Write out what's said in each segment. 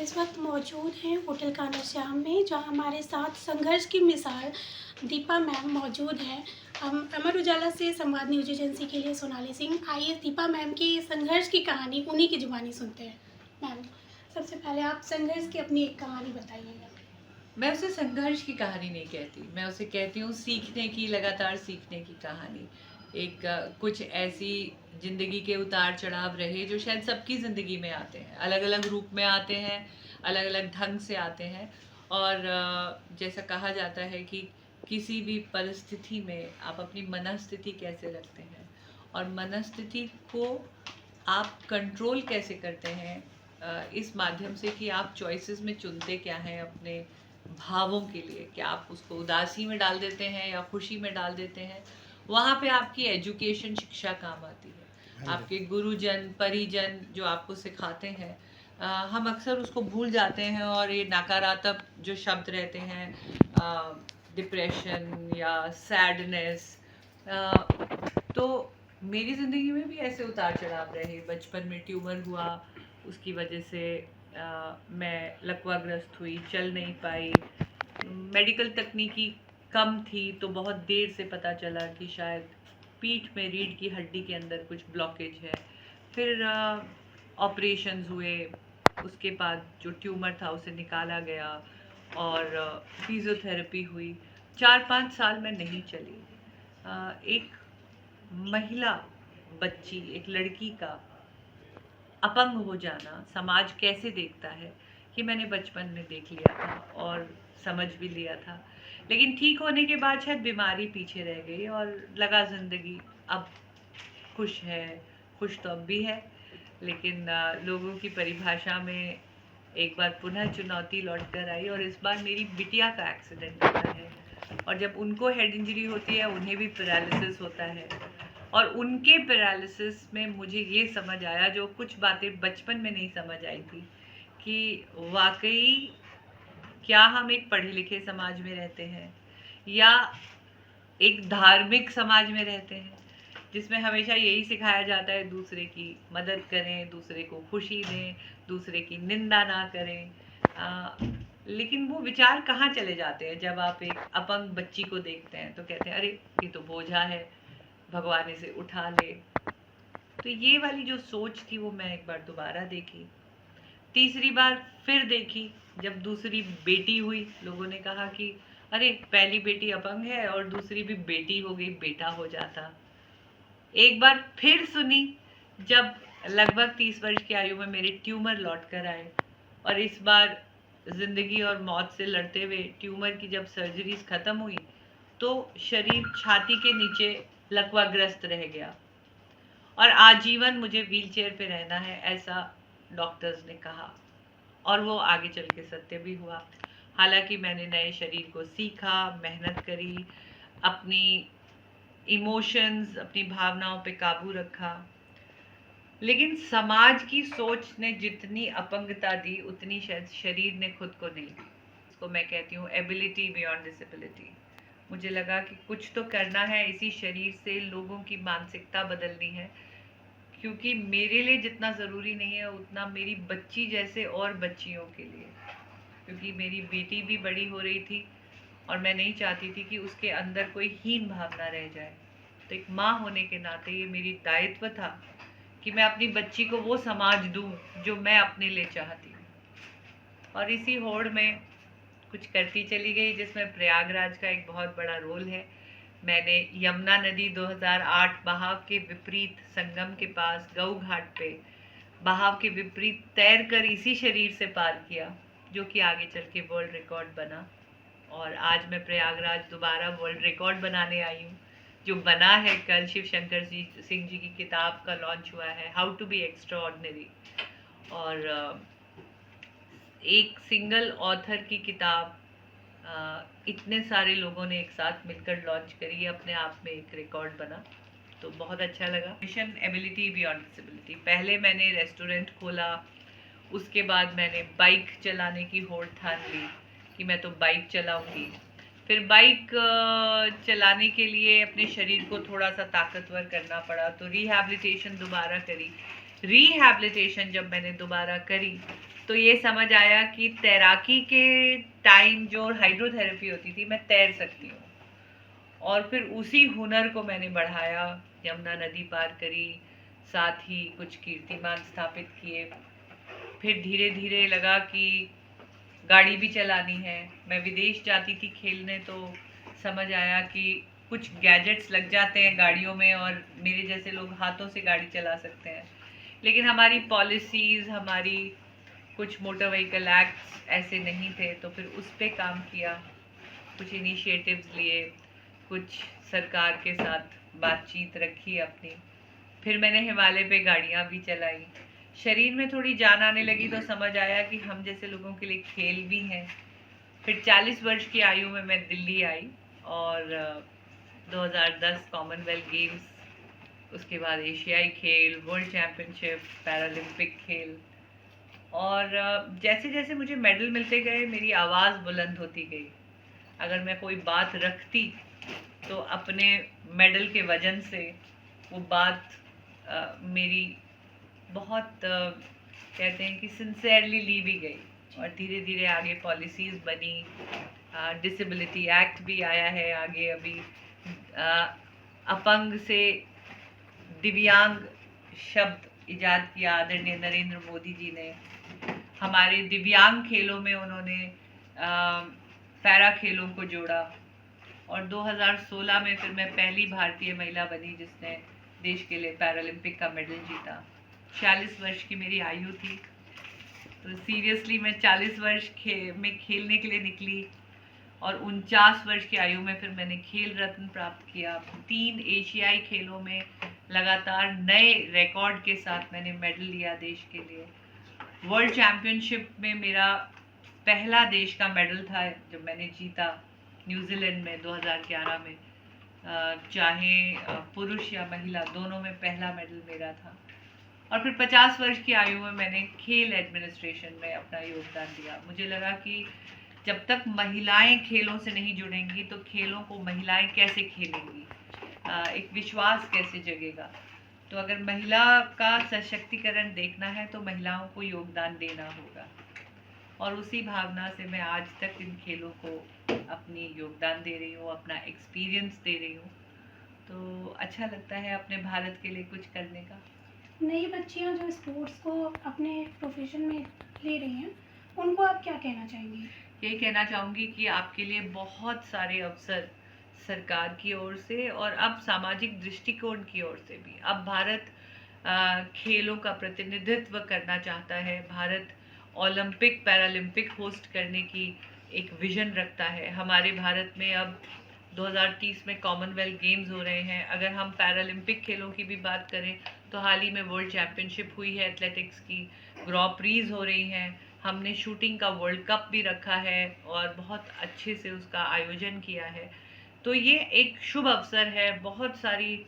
इस वक्त मौजूद हैं होटल कान्हा श्याम में, जहाँ हमारे साथ संघर्ष की मिसाल दीपा मैम मौजूद हैं। हम अमर उजाला से संवाद न्यूज एजेंसी के लिए सोनाली सिंह। आइए दीपा मैम की संघर्ष की कहानी उन्हीं की जुबानी सुनते हैं। मैम, सबसे पहले आप संघर्ष की अपनी एक कहानी बताइएगा। मैं उसे संघर्ष की कहानी नहीं कहती, मैं उसे कहती हूँ सीखने की, लगातार सीखने की कहानी। कुछ ऐसी ज़िंदगी के उतार चढ़ाव रहे जो शायद सबकी ज़िंदगी में आते हैं, अलग अलग रूप में आते हैं, अलग अलग ढंग से आते हैं। और जैसा कहा जाता है कि किसी भी परिस्थिति में आप अपनी मनस्थिति कैसे रखते हैं और मनस्थिति को आप कंट्रोल कैसे करते हैं, इस माध्यम से कि आप चॉइसेस में चुनते क्या हैं अपने भावों के लिए, क्या आप उसको उदासी में डाल देते हैं या खुशी में डाल देते हैं। वहाँ पे आपकी एजुकेशन, शिक्षा काम आती है। आपके गुरुजन, परिजन जो आपको सिखाते हैं, हम अक्सर उसको भूल जाते हैं और ये नकारात्मक जो शब्द रहते हैं, डिप्रेशन या सैडनेस, तो मेरी ज़िंदगी में भी ऐसे उतार चढ़ाव रहे। बचपन में ट्यूमर हुआ, उसकी वजह से मैं लकवाग्रस्त हुई, चल नहीं पाई। मेडिकल तकनीकी कम थी तो बहुत देर से पता चला कि शायद पीठ में रीढ़ की हड्डी के अंदर कुछ ब्लॉकेज है। फिर ऑपरेशंस हुए, उसके बाद जो ट्यूमर था उसे निकाला गया और फिजियोथेरेपी हुई। 4-5 साल मैं नहीं चली। एक महिला बच्ची, एक लड़की का अपंग हो जाना समाज कैसे देखता है, ये मैंने बचपन में देख लिया था और समझ भी लिया था। लेकिन ठीक होने के बाद शायद बीमारी पीछे रह गई और लगा ज़िंदगी अब खुश है। खुश तो अब भी है, लेकिन लोगों की परिभाषा में एक बार पुनः चुनौती लौट कर आई और इस बार मेरी बिटिया का एक्सीडेंट होता है। और जब उनको हेड इंजरी होती है, उन्हें भी पैरालिसिस होता है। और उनके पैरालिसिस में मुझे ये समझ आया जो कुछ बातें बचपन में नहीं समझ आई थी, कि वाकई क्या हम एक पढ़े लिखे समाज में रहते हैं या एक धार्मिक समाज में रहते हैं, जिसमें हमेशा यही सिखाया जाता है दूसरे की मदद करें, दूसरे को खुशी दें, दूसरे की निंदा ना करें। लेकिन वो विचार कहाँ चले जाते हैं जब आप एक अपंग बच्ची को देखते हैं तो कहते हैं अरे ये तो बोझा है, भगवान इसे उठा ले। तो ये वाली जो सोच थी वो मैं एक बार दोबारा देखी, तीसरी बार फिर देखी जब दूसरी बेटी हुई। लोगों ने कहा कि अरे पहली बेटी अपंग है और दूसरी भी बेटी हो गई, बेटा हो जाता। एक बार फिर सुनी जब लगभग 30 वर्ष की आयु में मेरे ट्यूमर लौट कर आए और इस बार जिंदगी और मौत से लड़ते हुए ट्यूमर की जब सर्जरीज खत्म हुई तो शरीर छाती के नीचे लकवाग्रस्त रह गया और आजीवन मुझे व्हीलचेयर पे रहना है, ऐसा डॉक्टर्स ने कहा। और वो आगे चल के सत्य भी हुआ। हालांकि मैंने नए शरीर को सीखा, मेहनत करी, अपनी इमोशंस, अपनी भावनाओं पे काबू रखा, लेकिन समाज की सोच ने जितनी अपंगता दी उतनी शायद शरीर ने खुद को नहीं दी। इसको मैं कहती हूँ एबिलिटी बियॉन्ड डिसेबिलिटी। मुझे लगा कि कुछ तो करना है, इसी शरीर से लोगों की मानसिकता बदलनी है, क्योंकि मेरे लिए जितना ज़रूरी नहीं है उतना मेरी बच्ची जैसे और बच्चियों के लिए, क्योंकि मेरी बेटी भी बड़ी हो रही थी और मैं नहीं चाहती थी कि उसके अंदर कोई हीन भावना रह जाए। तो एक माँ होने के नाते ये मेरी दायित्व था कि मैं अपनी बच्ची को वो समाज दूँ जो मैं अपने लिए चाहती हूँ। और इसी होड़ में कुछ करती चली गई, जिसमें प्रयागराज का एक बहुत बड़ा रोल है। मैंने यमुना नदी 2008 बहाव के विपरीत संगम के पास गऊ घाट पे बहाव के विपरीत तैर कर इसी शरीर से पार किया, जो कि आगे चल के वर्ल्ड रिकॉर्ड बना। और आज मैं प्रयागराज दोबारा वर्ल्ड रिकॉर्ड बनाने आई हूँ, जो बना है कल शिव शंकर सिंह जी की किताब का लॉन्च हुआ है, how to be extraordinary. और एक सिंगल ऑथर की किताब इतने सारे लोगों ने एक साथ मिलकर लॉन्च करी, है अपने आप में एक रिकॉर्ड बना, तो बहुत अच्छा लगा। मिशन एबिलिटी बियॉन्ड डिसेबिलिटी, पहले मैंने रेस्टोरेंट खोला, उसके बाद मैंने बाइक चलाने की होड़ ठान ली कि मैं तो बाइक चलाऊंगी। फिर बाइक चलाने के लिए अपने शरीर को थोड़ा सा ताकतवर करना पड़ा, तो रिहैबिलिटेशन दोबारा करी। रिहैबिलिटेशन जब मैंने दोबारा करी तो ये समझ आया कि तैराकी के टाइम जो हाइड्रोथेरेपी होती थी, मैं तैर सकती हूँ। और फिर उसी हुनर को मैंने बढ़ाया, यमुना नदी पार करी, साथ ही कुछ कीर्तिमान स्थापित किए। फिर धीरे धीरे लगा कि गाड़ी भी चलानी है। मैं विदेश जाती थी खेलने, तो समझ आया कि कुछ गैजेट्स लग जाते हैं गाड़ियों में और मेरे जैसे लोग हाथों से गाड़ी चला सकते हैं, लेकिन हमारी पॉलिसीज़, हमारी कुछ मोटर व्हीकल एक्ट्स ऐसे नहीं थे। तो फिर उस पे काम किया, कुछ इनिशिएटिव्स लिए, कुछ सरकार के साथ बातचीत रखी अपनी। फिर मैंने हिमालय पे गाड़ियाँ भी चलाई। शरीर में थोड़ी जान आने लगी तो समझ आया कि हम जैसे लोगों के लिए खेल भी हैं। फिर 40 वर्ष की आयु में मैं दिल्ली आई और 2010 कॉमनवेल्थ गेम्स, उसके बाद एशियाई खेल, वर्ल्ड चैम्पियनशिप, पैरालंपिक खेल। और जैसे जैसे मुझे मेडल मिलते गए मेरी आवाज़ बुलंद होती गई। अगर मैं कोई बात रखती तो अपने मेडल के वजन से वो बात मेरी बहुत कहते हैं कि सिंसेरली ली भी गई। और धीरे धीरे आगे पॉलिसीज़ बनी, डिसेबिलिटी एक्ट भी आया है आगे अभी, अपंग से दिव्यांग शब्द इजाद किया आदरणीय नरेंद्र मोदी जी ने। हमारे दिव्यांग खेलों में उन्होंने पैरा खेलों को जोड़ा। और 2016 में फिर मैं पहली भारतीय महिला बनी जिसने देश के लिए पैरालंपिक का मेडल जीता। 40 वर्ष की मेरी आयु थी, तो सीरियसली मैं 40 वर्ष में खेलने के लिए निकली। और 49 वर्ष की आयु में फिर मैंने खेल रत्न प्राप्त किया। 3 एशियाई खेलों में लगातार नए रिकॉर्ड के साथ मैंने मेडल लिया देश के लिए। वर्ल्ड चैम्पियनशिप में मेरा पहला देश का मेडल था जब मैंने जीता न्यूजीलैंड में 2011 में। चाहे पुरुष या महिला, दोनों में पहला मेडल मेरा था। और फिर 50 वर्ष की आयु में मैंने खेल एडमिनिस्ट्रेशन में अपना योगदान दिया। मुझे लगा कि जब तक महिलाएं खेलों से नहीं जुड़ेंगी तो खेलों को महिलाएं कैसे खेलेंगी, एक विश्वास कैसे जगेगा। तो अगर महिला का सशक्तिकरण देखना है तो महिलाओं को योगदान देना होगा। और उसी भावना से मैं आज तक इन खेलों को अपनी योगदान दे रही हूँ, अपना एक्सपीरियंस दे रही हूँ। तो अच्छा लगता है अपने भारत के लिए कुछ करने का। नई बच्चियां जो स्पोर्ट्स को अपने प्रोफेशन में ले रही हैं, उनको आप क्या कहना चाहेंगी? यही कहना चाहूँगी कि आपके लिए बहुत सारे अवसर सरकार की ओर से और अब सामाजिक दृष्टिकोण की ओर से भी। अब भारत खेलों का प्रतिनिधित्व करना चाहता है। भारत ओलंपिक पैरालंपिक होस्ट करने की एक विजन रखता है। हमारे भारत में अब 2030 में कॉमनवेल्थ गेम्स हो रहे हैं। अगर हम पैरालंपिक खेलों की भी बात करें तो हाल ही में वर्ल्ड चैम्पियनशिप हुई है एथलेटिक्स की, ग्रॉ प्रीज हो रही हैं। हमने शूटिंग का वर्ल्ड कप भी रखा है और बहुत अच्छे से उसका आयोजन किया है। तो ये एक शुभ अवसर है। बहुत सारी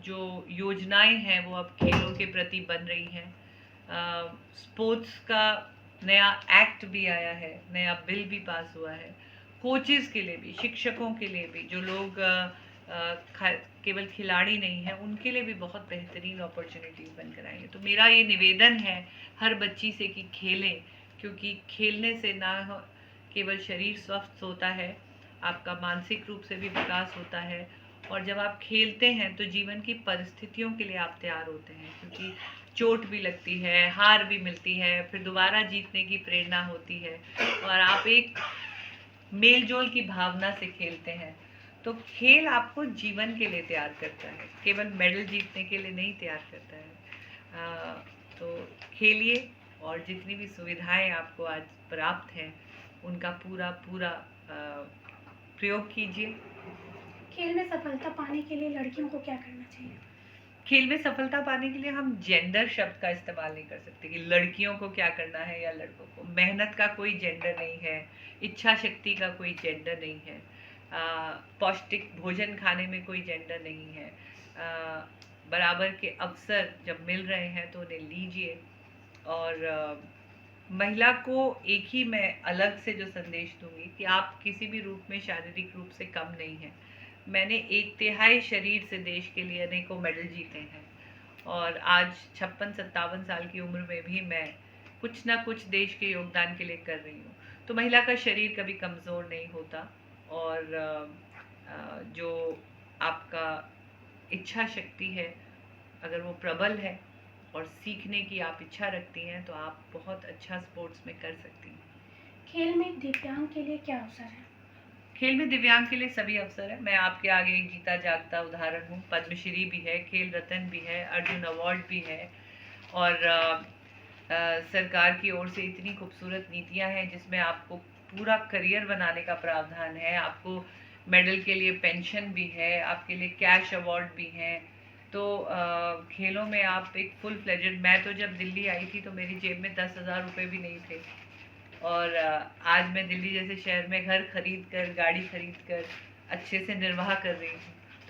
जो योजनाएं हैं वो अब खेलों के प्रति बन रही हैं। स्पोर्ट्स का नया एक्ट भी आया है, नया बिल भी पास हुआ है। कोचेस के लिए भी, शिक्षकों के लिए भी, जो लोग केवल खिलाड़ी नहीं हैं उनके लिए भी बहुत बेहतरीन अपॉर्चुनिटीज़ बनकर आई हैं। तो मेरा ये निवेदन है हर बच्ची से कि खेलें, क्योंकि खेलने से ना केवल शरीर स्वस्थ होता है, आपका मानसिक रूप से भी विकास होता है। और जब आप खेलते हैं तो जीवन की परिस्थितियों के लिए आप तैयार होते हैं, क्योंकि चोट भी लगती है, हार भी मिलती है, फिर दोबारा जीतने की प्रेरणा होती है और आप एक मेल जोल की भावना से खेलते हैं। तो खेल आपको जीवन के लिए तैयार करता है, केवल मेडल जीतने के लिए नहीं तैयार करता है। तो खेलिए और जितनी भी सुविधाएं आपको आज प्राप्त हैं उनका पूरा पूरा प्रयोग कीजिए। खेल में सफलता पाने के लिए लड़कियों को क्या करना चाहिए? खेल में सफलता पाने के लिए हम जेंडर शब्द का इस्तेमाल नहीं कर सकते कि लड़कियों को क्या करना है या लड़कों को। मेहनत का कोई जेंडर नहीं है, इच्छा शक्ति का कोई जेंडर नहीं है, पौष्टिक भोजन खाने में कोई जेंडर नहीं है। बराबर के अवसर जब मिल रहे हैं तो उन्हें लीजिए। और महिला को एक ही मैं अलग से जो संदेश दूंगी कि आप किसी भी रूप में शारीरिक रूप से कम नहीं हैं। मैंने 1/3 शरीर से देश के लिए अनेकों मेडल जीते हैं और आज 56-57 साल की उम्र में भी मैं कुछ ना कुछ देश के योगदान के लिए कर रही हूँ। तो महिला का शरीर कभी कमज़ोर नहीं होता, और जो आपका इच्छा शक्ति है, अगर वो प्रबल है और सीखने की आप इच्छा रखती हैं, तो आप बहुत अच्छा स्पोर्ट्स में कर सकती हैं। खेल में दिव्यांग के लिए क्या अवसर है? खेल में दिव्यांग के लिए सभी अवसर है। मैं आपके आगे एक जीता जागता उदाहरण हूँ। पद्मश्री भी है, खेल रत्न भी है, अर्जुन अवार्ड भी है, और सरकार की ओर से इतनी खूबसूरत नीतियाँ हैं जिसमें आपको पूरा करियर बनाने का प्रावधान है। आपको मेडल के लिए पेंशन भी है, आपके लिए कैश अवार्ड भी हैं। तो खेलों में आप एक फुल फ्लेजेड, मैं तो जब दिल्ली आई थी तो मेरी जेब में 10,000 रुपये भी नहीं थे, और आज मैं दिल्ली जैसे शहर में घर खरीद कर, गाड़ी खरीद कर अच्छे से निर्वाह कर रही हूँ।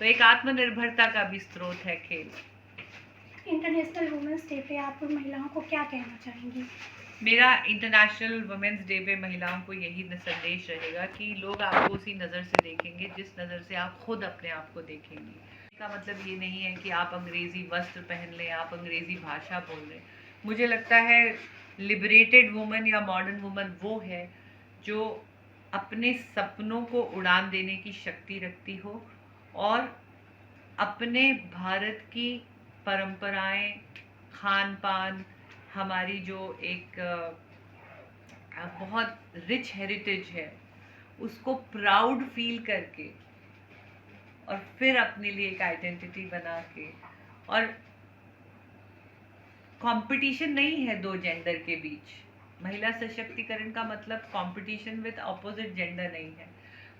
तो एक आत्मनिर्भरता का भी स्रोत है खेल। इंटरनेशनल वुमेंस डे पे आप महिलाओं को क्या कहना चाहेंगी? मेरा इंटरनेशनल वुमेंस डे पे महिलाओं को यही संदेश रहेगा कि लोग आपको उसी नज़र से देखेंगे जिस नज़र से आप खुद अपने आप को देखेंगी। इसका मतलब ये नहीं है कि आप अंग्रेज़ी वस्त्र पहन लें, आप अंग्रेज़ी भाषा बोल लें। मुझे लगता है लिबरेटेड वुमन या मॉडर्न वुमन वो है जो अपने सपनों को उड़ान देने की शक्ति रखती हो, और अपने भारत की परंपराएं, खान पान, हमारी जो एक बहुत रिच हेरिटेज है, उसको प्राउड फील करके और फिर अपने लिए एक आइडेंटिटी बना के। और कंपटीशन नहीं है दो जेंडर के बीच। महिला सशक्तिकरण का मतलब कंपटीशन विद अपोजिट जेंडर नहीं है।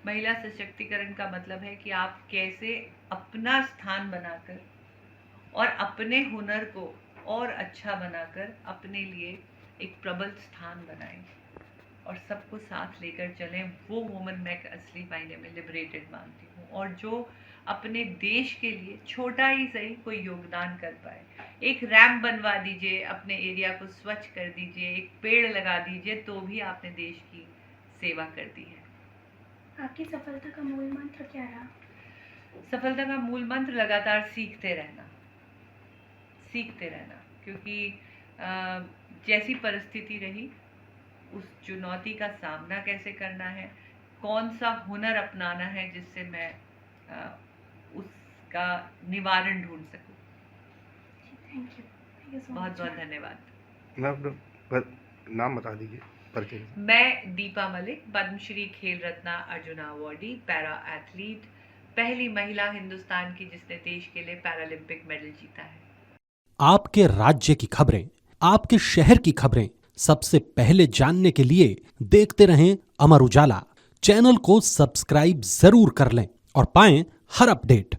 महिला सशक्तिकरण का मतलब है कि आप कैसे अपना स्थान बनाकर और अपने हुनर को और अच्छा बनाकर अपने लिए एक प्रबल स्थान बनाएं और सबको साथ लेकर चलें। वो वुमन मैं असली मायने में लिबरेटेड मानती हूँ, और जो अपने देश के लिए छोटा ही सही कोई योगदान कर पाए। एक रैंप बनवा दीजिए, अपने एरिया को स्वच्छ कर दीजिए, एक पेड़ लगा दीजिए, तो भी आपने देश की सेवा कर दी है। आपकी सफलता का मूल मंत्र क्या रहा? सफलता का मूल मंत्र लगातार सीखते रहना, क्योंकि जैसी परिस्थिति रही, उस चुनौती का सामना कैसे करना है, कौन सा हुनर अपनाना है जिससे मैं उसका निवारण ढूंढ सकूं। Thank you so much. बहुत बहुत धन्यवाद। मैं अपना नाम बता दीजिए, परिचय। मैं दीपा मलिक, पद्मश्री खेल रत्न अर्जुन अवार्डी, पैरा एथलीट, पहली महिला हिंदुस्तान की जिसने देश के लिए पैरालंपिक मेडल जीता है। आपके राज्य की खबरें, आपके शहर की खबरें सबसे पहले जानने के लिए देखते रहें अमर उजाला। चैनल को सब्सक्राइब जरूर कर लें और पाएं हर अपडेट।